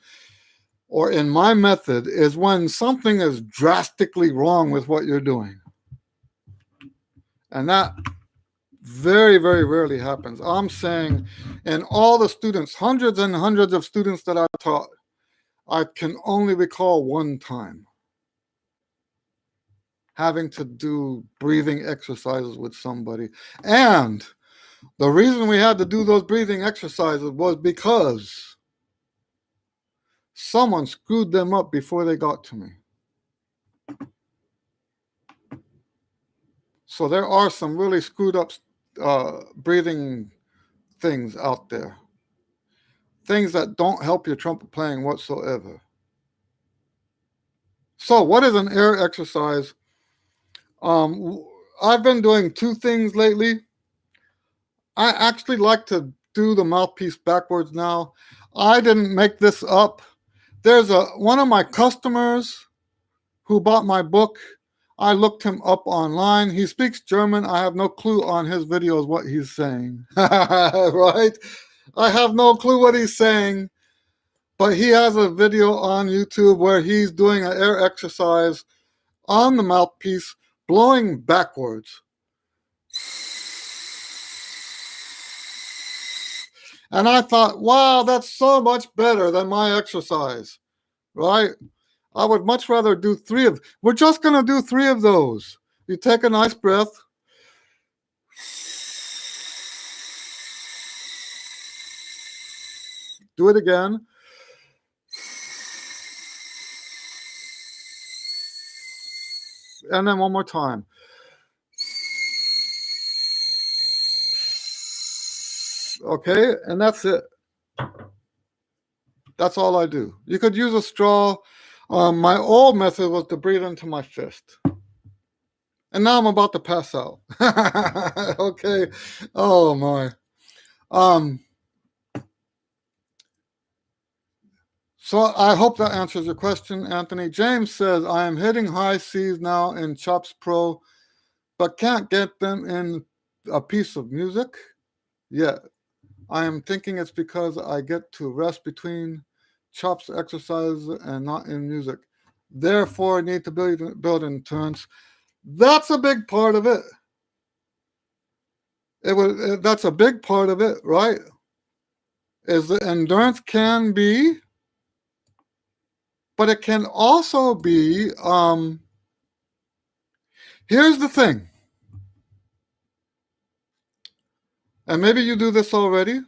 or in my method is when something is drastically wrong with what you're doing. And that very, very rarely happens. I'm saying in all the students, hundreds and hundreds of students that I taught, I can only recall one time having to do breathing exercises with somebody. And the reason we had to do those breathing exercises was because someone screwed them up before they got to me. So there are some really screwed up breathing things out there. Things that don't help your trumpet playing whatsoever. So what is an air exercise? I've been doing two things lately. I actually like to do the mouthpiece backwards now. I didn't make this up. There's one of my customers who bought my book. I looked him up online. He speaks German. I have no clue on his videos what he's saying. Right? I have no clue what he's saying. But he has a video on YouTube where he's doing an air exercise on the mouthpiece, blowing backwards. And I thought, wow, that's so much better than my exercise, right? I would much rather do 3 of. We're just going to do 3 of those. You take a nice breath. Do it again. And then one more time. Okay, and that's it. That's all I do. You could use a straw. My old method was to breathe into my fist. And now I'm about to pass out. Okay. Oh my. So I hope that answers your question, Anthony. James says, I am hitting high C's now in Chops Pro, but can't get them in a piece of music yet. I am thinking it's because I get to rest between Chops exercises and not in music. Therefore, I need to build endurance. That's a big part of it. That's a big part of it, right? Is the endurance can be, but it can also be, here's the thing. And maybe you do this already.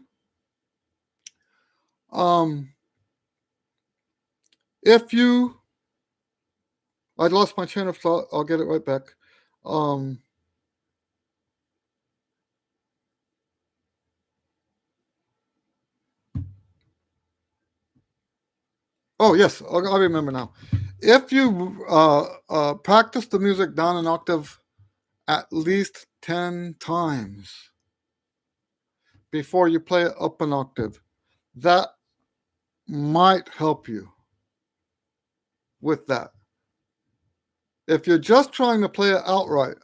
If you, I lost my train of thought. I'll get it right back. Oh yes, I remember now. If you practice the music down an octave at least 10 times before you play it up an octave, that might help you with that. If you're just trying to play it outright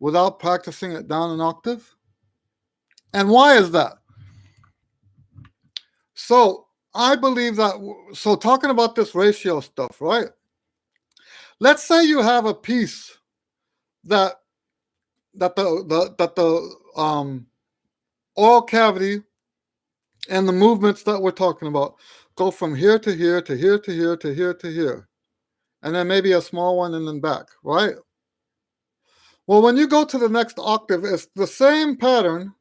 without practicing it down an octave, and why is that? So I believe that, so talking about this ratio stuff, right? Let's say you have a piece that the oral cavity and the movements that we're talking about go from here to here to here to here to here to here, and then maybe a small one and then back, right? Well, when you go to the next octave, it's the same pattern,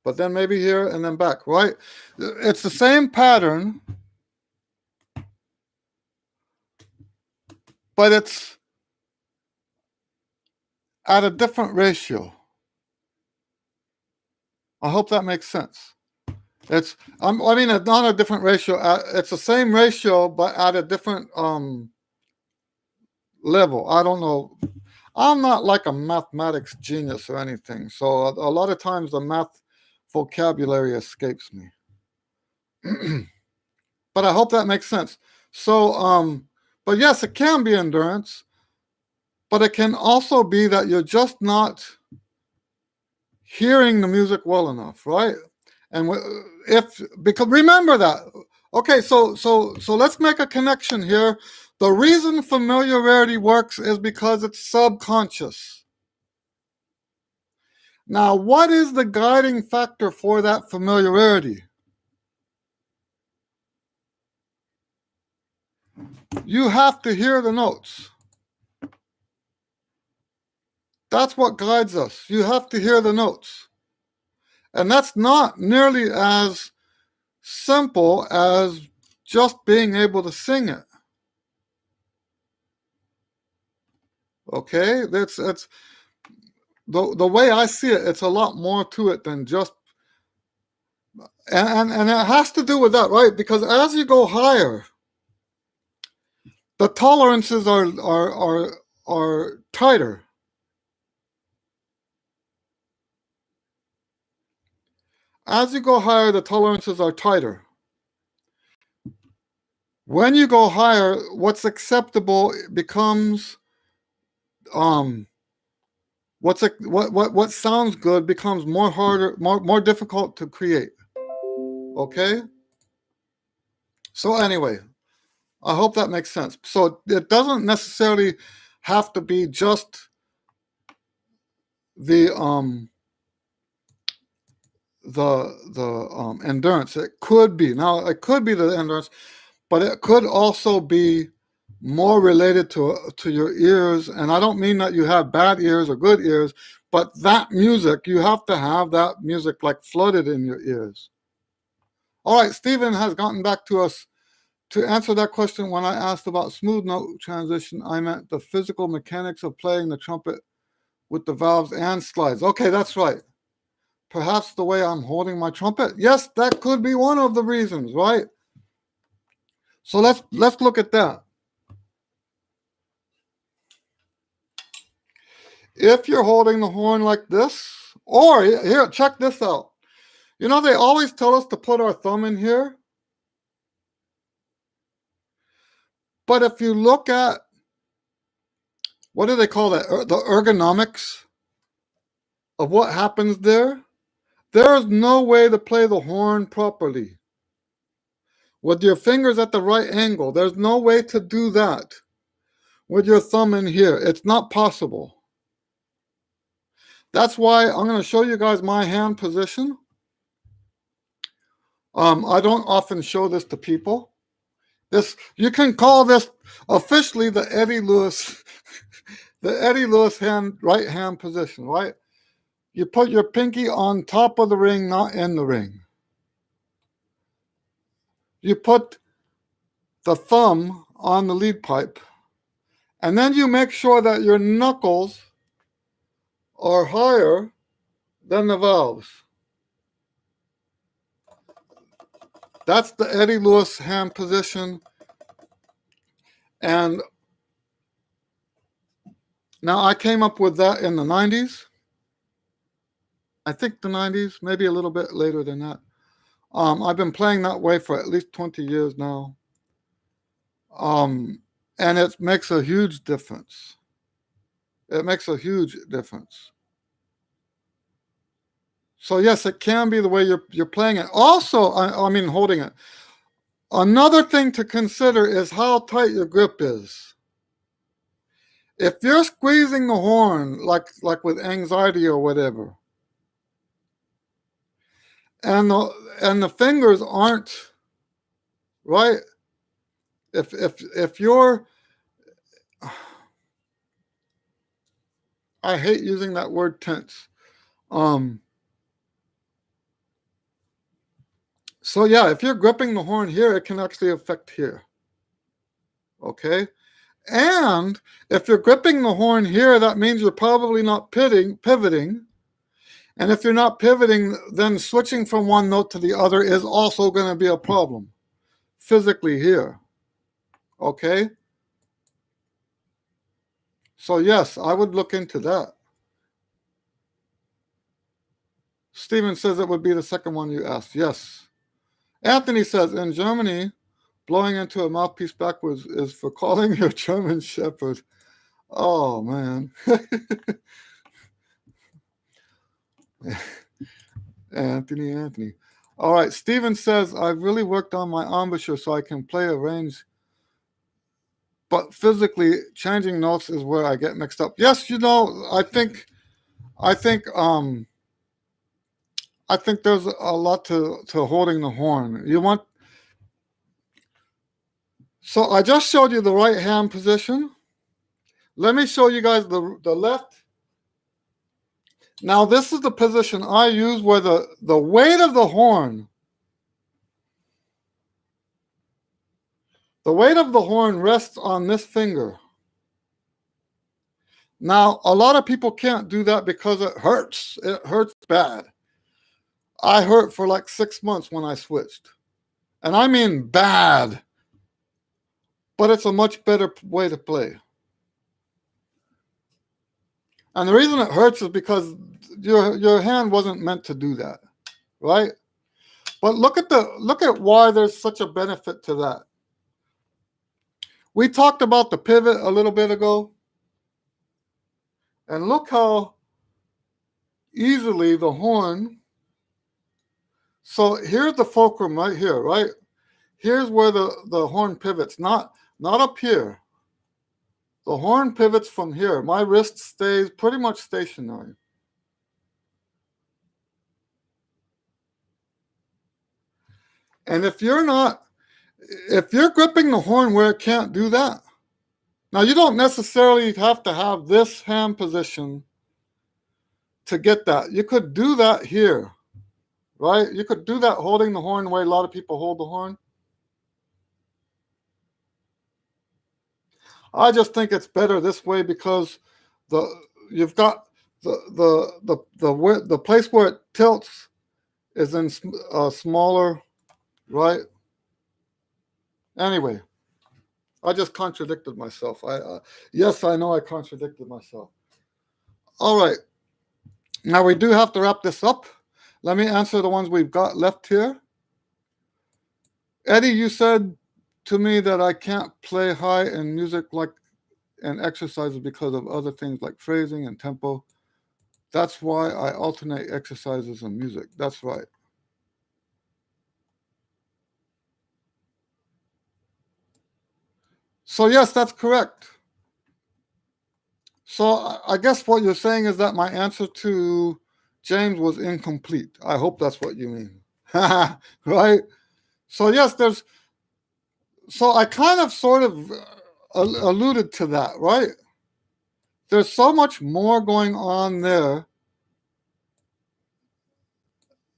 but then maybe here and then back, right? It's the same pattern, but it's at a different ratio. I hope that makes sense. It's, I mean, it's not a different ratio. It's the same ratio, but at a different level. I don't know. I'm not like a mathematics genius or anything, so a lot of times the math vocabulary escapes me. But I hope that makes sense. So, but yes, it can be endurance, but it can also be that you're just not hearing the music well enough, right? And because remember that. Okay, so let's make a connection here. The reason familiarity works is because it's subconscious. Now, what is the guiding factor for that familiarity? You have to hear the notes. That's what guides us. You have to hear the notes. And that's not nearly as simple as just being able to sing it. Okay, that's the way I see it. It's a lot more to it than just, and it has to do with that, right? Because as you go higher, the tolerances are tighter. As you go higher, the tolerances are tighter. When you go higher, what's acceptable becomes what sounds good becomes more harder, more difficult to create. Okay? So anyway, I hope that makes sense. So it doesn't necessarily have to be just the endurance. It could be. Now it could be the endurance, but it could also be more related to your ears. And I don't mean that you have bad ears or good ears, but that music, you have to have that music like flooded in your ears. All right, Stephen has gotten back to us. To answer that question, when I asked about smooth note transition, I meant the physical mechanics of playing the trumpet with the valves and slides. Okay, that's right. Perhaps the way I'm holding my trumpet. Yes, that could be one of the reasons, right? So let's look at that. If you're holding the horn like this, or here, check this out. You know, they always tell us to put our thumb in here. But if you look at, what do they call that? The ergonomics of what happens there. There is no way to play the horn properly with your fingers at the right angle. There's no way to do that with your thumb in here. It's not possible. That's why I'm going to show you guys my hand position. I don't often show this to people. You can call this officially the Eddie Lewis, the Eddie Lewis right hand position, right? You put your pinky on top of the ring, not in the ring. You put the thumb on the lead pipe, and then you make sure that your knuckles are higher than the valves. That's the Eddie Lewis hand position. And now I came up with that in the 90s. I think the 90s, maybe a little bit later than that. I've been playing that way for at least 20 years now. And it makes a huge difference. It makes a huge difference. So yes, it can be the way you're playing it. Also, I mean holding it. Another thing to consider is how tight your grip is. If you're squeezing the horn like with anxiety or whatever, and the fingers aren't right, if you're, I hate using that word tense. So yeah, if you're gripping the horn here, it can actually affect here. Okay? And if you're gripping the horn here, that means you're probably not pivoting. And if you're not pivoting, then switching from one note to the other is also going to be a problem physically here. Okay? So yes, I would look into that. Steven says it would be the second one you asked. Yes. Anthony says, in Germany, blowing into a mouthpiece backwards is for calling your German Shepherd. Oh, man. Anthony. All right. Steven says, I've really worked on my embouchure so I can play a range. But physically, changing notes is where I get mixed up. Yes, you know, I think there's a lot to holding the horn. So I just showed you the right hand position. Let me show you guys the left. Now this is the position I use where the weight of the horn, rests on this finger. Now, a lot of people can't do that because it hurts. It hurts bad. I hurt for like 6 months when I switched. And I mean bad. But it's a much better way to play. And the reason it hurts is because your hand wasn't meant to do that, right? But look at why there's such a benefit to that. We talked about the pivot a little bit ago. And look how easily the horn So here's the fulcrum right here, right? Here's where the horn pivots, not up here. The horn pivots from here. My wrist stays pretty much stationary. And if you're gripping the horn where it can't do that, now you don't necessarily have to have this hand position to get that. You could do that here, right? You could do that holding the horn the way a lot of people hold the horn. I just think it's better this way because you've got the place where it tilts is in smaller, right? Anyway, I just contradicted myself. Yes, I know I contradicted myself. All right. Now we do have to wrap this up. Let me answer the ones we've got left here. Eddie, you said to me that I can't play high in music and exercises because of other things like phrasing and tempo. That's why I alternate exercises and music. That's right. So yes, that's correct. So I guess what you're saying is that my answer to James was incomplete. I hope that's what you mean. Right? So yes, so I kind of sort of alluded to that, right? There's so much more going on there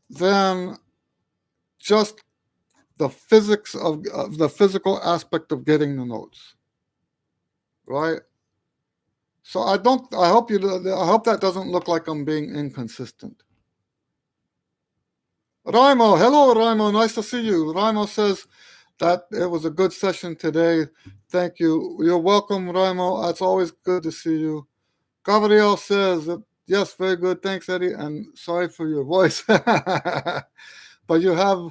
than just the physics of the physical aspect of getting the notes, right? So I hope that doesn't look like I'm being inconsistent. Raimo, hello Raimo, nice to see you. Raimo says that it was a good session today. Thank you. You're welcome, Raimo. It's always good to see you. Gabriel says, yes, very good. Thanks, Eddie. And sorry for your voice. But you have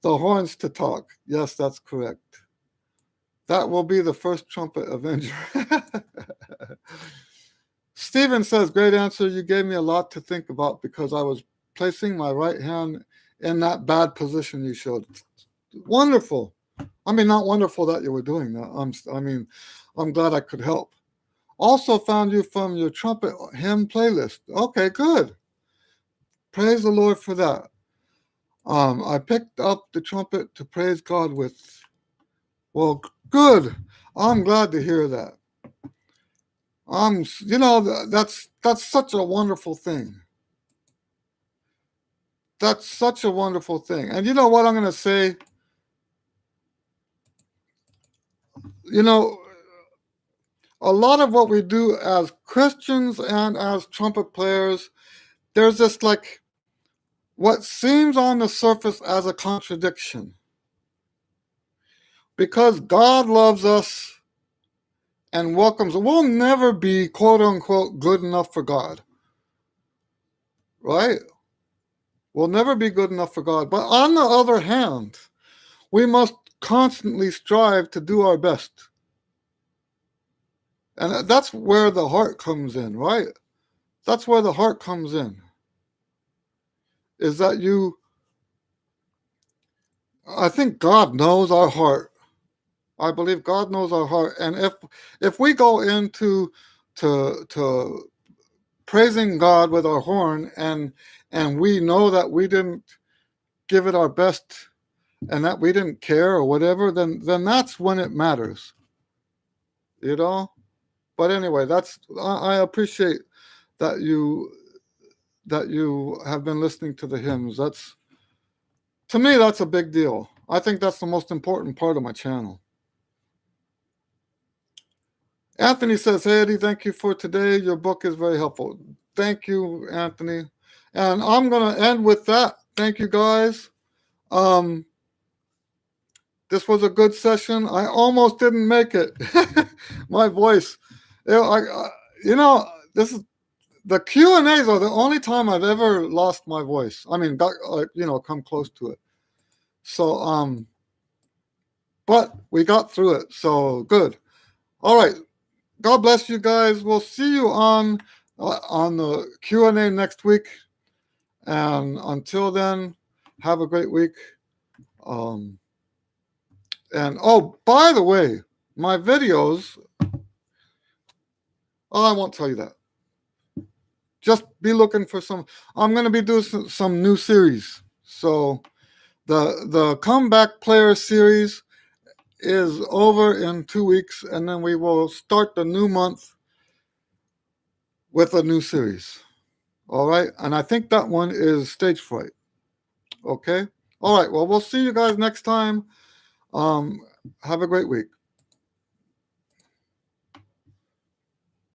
the horns to talk. Yes, that's correct. That will be the first trumpet avenger. Stephen says, great answer. You gave me a lot to think about because I was placing my right hand in that bad position you showed. Wonderful. I mean, not wonderful that you were doing that. I'm glad I could help. Also found you from your trumpet hymn playlist. Okay, good. Praise the Lord for that. I picked up the trumpet to praise God with. Well, good. I'm glad to hear that. That's such a wonderful thing. That's such a wonderful thing. And you know what I'm going to say? You know, a lot of what we do as Christians and as trumpet players, there's this like what seems on the surface as a contradiction. Because God loves us and welcomes, we'll never be quote unquote good enough for God. Right? We'll never be good enough for God. But on the other hand, we must constantly strive to do our best. And that's where the heart comes in, right? That's where the heart comes in. Is that I think God knows our heart. I believe God knows our heart. And if we go into to praising God with our horn and we know that we didn't give it our best and that we didn't care or whatever, then that's when it matters. You know? But anyway, I appreciate that you have been listening to the hymns. To me, that's a big deal. I think that's the most important part of my channel. Anthony says, hey, Eddie, thank you for today. Your book is very helpful. Thank you, Anthony. And I'm going to end with that. Thank you, guys. This was a good session. I almost didn't make it. My voice. This is the Q&As are the only time I've ever lost my voice. I mean, come close to it. So, but we got through it. So good. All right. God bless you guys. We'll see you on the Q&A next week. And until then, Have a great week. And oh, by the way, my videos, oh, I won't tell you that. Just be looking for some. I'm going to be doing some new series. So the comeback player series is over in 2 weeks, and then we will start the new month with a new series. All right. And I think that one is stage fright. Okay. All right. Well, we'll see you guys next time. Have a great week.